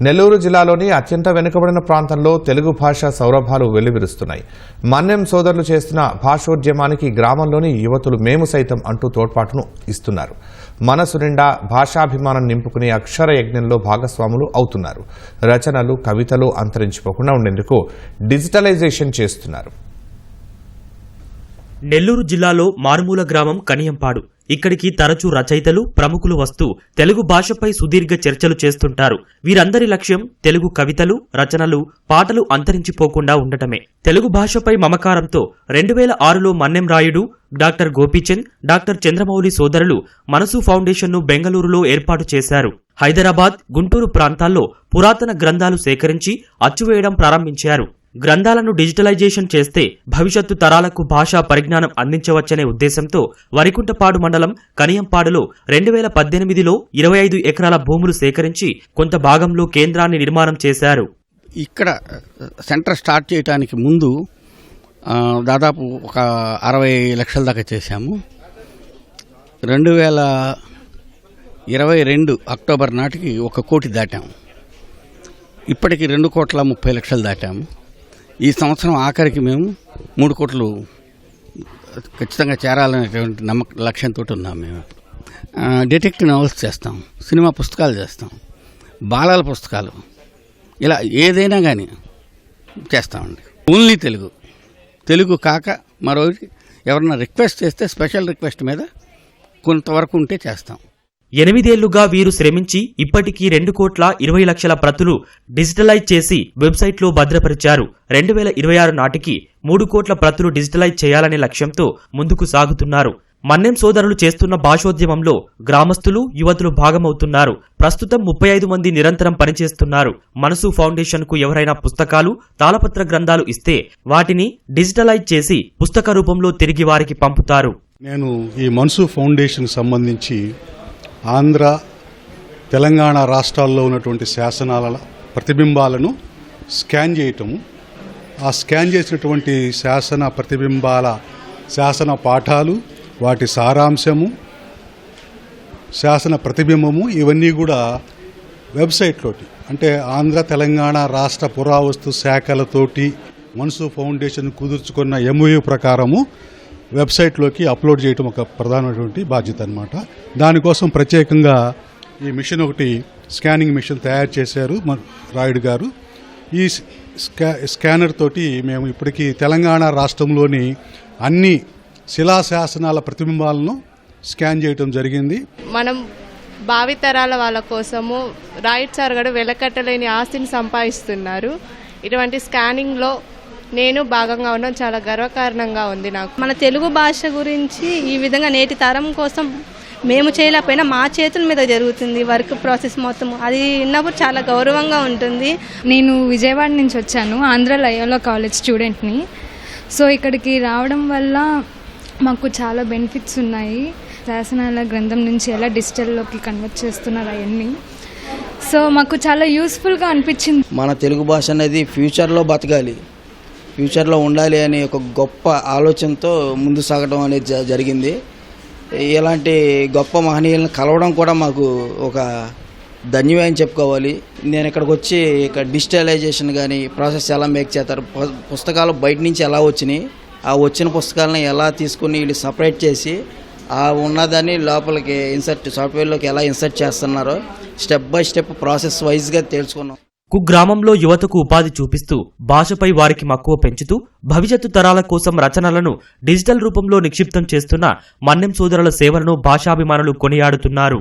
నెల్లూరు జిల్లాలోని అత్యంత వెనుకబడిన ప్రాంతంలో తెలుగు భాష సౌరభాలు వెల్లివిరుస్తున్నాయి. మన్నెం సోదరులు చేస్తున్న భాషోద్యమానికి గ్రామంలోని యువతులు మేము సైతం అంటూ తోడ్పాటును ఇస్తున్నారు. మనసు నిండా భాషాభిమానం నింపుకునే అక్షర యజ్ఞంలో భాగస్వాములు అవుతున్నారు. రచనలు, కవితలు అంతరించిపోకుండా ఉండేందుకు డిజిటలైజేషన్ చేస్తున్నారు. నెల్లూరు జిల్లాలో మారుమూల గ్రామం కనియంపాడు. ఇక్కడికి తరచూ రచయితలు, ప్రముఖులు వస్తూ తెలుగు భాషపై సుదీర్ఘ చర్చలు చేస్తుంటారు. వీరందరి లక్ష్యం తెలుగు కవితలు, రచనలు, పాటలు అంతరించిపోకుండా ఉండటమే. తెలుగు భాషపై మమకారంతో 2006లో మన్నెం రాయుడు, డాక్టర్ గోపీచంద్, డాక్టర్ చంద్రమౌళి సోదరులు మనసు ఫౌండేషన్ను బెంగళూరులో ఏర్పాటు చేశారు. హైదరాబాద్, గుంటూరు ప్రాంతాల్లో పురాతన గ్రంథాలు సేకరించి అచ్చువేయడం ప్రారంభించారు. గ్రంథాలను డిజిటలైజేషన్ చేస్తే భవిష్యత్తు తరాలకు భాషా పరిజ్ఞానం అందించవచ్చనే ఉద్దేశంతో వరికుంటపాడు మండలం కనియంపాడులో 2018లో 25 ఎకరాల భూములు సేకరించి కొంత భాగంలో కేంద్రాన్ని నిర్మాణం చేశారు. ఇక్కడ సెంటర్ స్టార్ట్ చేయడానికి ముందు దాదాపు ఒక 60 లక్షల దాకా చేశాము. 2022 అక్టోబర్ నాటికి 1 కోటి దాటాము. ఇప్పటికి 2,30,00,000 దాటాము. ఈ సంవత్సరం ఆఖరికి మేము 3 కోట్లు ఖచ్చితంగా చేరాలనేటువంటి లక్ష్యంతో ఉన్నాం. మేము డిటెక్టివ్ నవల్స్ చేస్తాం, సినిమా పుస్తకాలు చేస్తాం, బాలల పుస్తకాలు, ఇలా ఏదైనా కానీ చేస్తామండి. ఓన్లీ తెలుగు కాక మరో ఎవరన్నా రిక్వెస్ట్ చేస్తే స్పెషల్ రిక్వెస్ట్ మీద కొంతవరకు ఉంటే చేస్తాం. 8 ఏళ్లుగా వీరు శ్రమించి ఇప్పటికీ 2,20,00,000 ప్రతులు డిజిటలైజ్ చేసి వెబ్సైట్లో భద్రపరిచారు. 2026 నాటికి 3 కోట్ల ప్రతులు డిజిటలైజ్ చేయాలనే లక్ష్యంతో ముందుకు సాగుతున్నారు. మన్నెం సోదరులు చేస్తున్న భాషోద్యమంలో గ్రామస్తులు, యువతులు భాగమవుతున్నారు. ప్రస్తుతం 35 మంది నిరంతరం పనిచేస్తున్నారు. మనసు ఫౌండేషన్ కు ఎవరైనా పుస్తకాలు, తాళపత్ర గ్రంథాలు ఇస్తే వాటిని డిజిటలైజ్ చేసి పుస్తక రూపంలో తిరిగి వారికి పంపుతారు. నేను ఈ మనసు ఫౌండేషన్ సంబంధించి ఆంధ్ర, తెలంగాణ రాష్ట్రాల్లో ఉన్నటువంటి శాసనాల ప్రతిబింబాలను స్కాన్ చేయటము, ఆ స్కాన్ చేసినటువంటి శాసన ప్రతిబింబాల శాసన పాఠాలు, వాటి సారాంశము, శాసన ప్రతిబింబము ఇవన్నీ కూడా వెబ్సైట్లోటి అంటే ఆంధ్ర, తెలంగాణ రాష్ట్ర పురావస్తు శాఖలతోటి మనసు ఫౌండేషన్ కుదుర్చుకున్న MOU ప్రకారము వెబ్సైట్లోకి అప్లోడ్ చేయడం ఒక ప్రధానమైనటువంటి బాధ్యత అన్నమాట. దానికోసం ప్రత్యేకంగా ఈ మిషన్ ఒకటి స్కానింగ్ మిషన్ తయారు చేశారు రాయుడు గారు. ఈ స్కానర్ తోటి మేము ఇప్పటికీ తెలంగాణ రాష్ట్రంలోని అన్ని శిలాశాసనాల ప్రతిబింబాలను స్కాన్ చేయడం జరిగింది. మనం భావితరాల వాళ్ళ కోసము రాయుడు సార్ గారు వెలకట్టలేని ఆస్తిని సంపాదిస్తున్నారు. ఇటువంటి స్కానింగ్లో నేను భాగంగా ఉండడం చాలా గర్వకారణంగా ఉంది నాకు. మన తెలుగు భాష గురించి ఈ విధంగా నేటి తరం కోసం మేము చేయలేకపోయినా మా చేతుల మీద జరుగుతుంది వర్క్ ప్రాసెస్ మొత్తం. అది విన్నప్పుడు చాలా గౌరవంగా ఉంటుంది. నేను విజయవాడ నుంచి వచ్చాను, ఆంధ్ర లయోలా కాలేజ్ స్టూడెంట్ని. సో ఇక్కడికి రావడం వల్ల మాకు చాలా బెనిఫిట్స్ ఉన్నాయి. శాసనాల గ్రంథం నుంచి ఎలా డిజిటల్లోకి కన్వర్ట్ చేస్తున్నారు అవన్నీ. సో మాకు చాలా యూస్ఫుల్గా అనిపించింది. మన తెలుగు భాష అనేది ఫ్యూచర్లో బతకాలి, ఫ్యూచర్లో ఉండాలి అనే ఒక గొప్ప ఆలోచనతో ముందు సాగడం అనేది జరిగింది. ఇలాంటి గొప్ప మహనీయులను కలవడం కూడా మాకు ఒక ధన్యమే అని చెప్పుకోవాలి. నేను ఇక్కడికి వచ్చి ఇక్కడ డిజిటలైజేషన్ కానీ ప్రాసెస్ ఎలా మేక్ చేస్తారు, పుస్తకాలు బయట నుంచి ఎలా వచ్చినాయి, ఆ వచ్చిన పుస్తకాలను ఎలా తీసుకుని వీళ్ళు సపరేట్ చేసి ఆ ఉన్నదాన్ని లోపలికి సాఫ్ట్వేర్లోకి ఎలా ఇన్సర్ట్ చేస్తున్నారో స్టెప్ బై స్టెప్ ప్రాసెస్ వైజ్గా తెలుసుకున్నాం. కుగ్రామంలో యువతకు ఉపాధి చూపిస్తూ భాషపై వారికి మక్కువ పెంచుతూ భవిష్యత్తు తరాల కోసం రచనలను డిజిటల్ రూపంలో నిక్షిప్తం చేస్తున్న మన్నెం సోదరుల సేవలను భాషాభిమానులు కొనియాడుతున్నారు.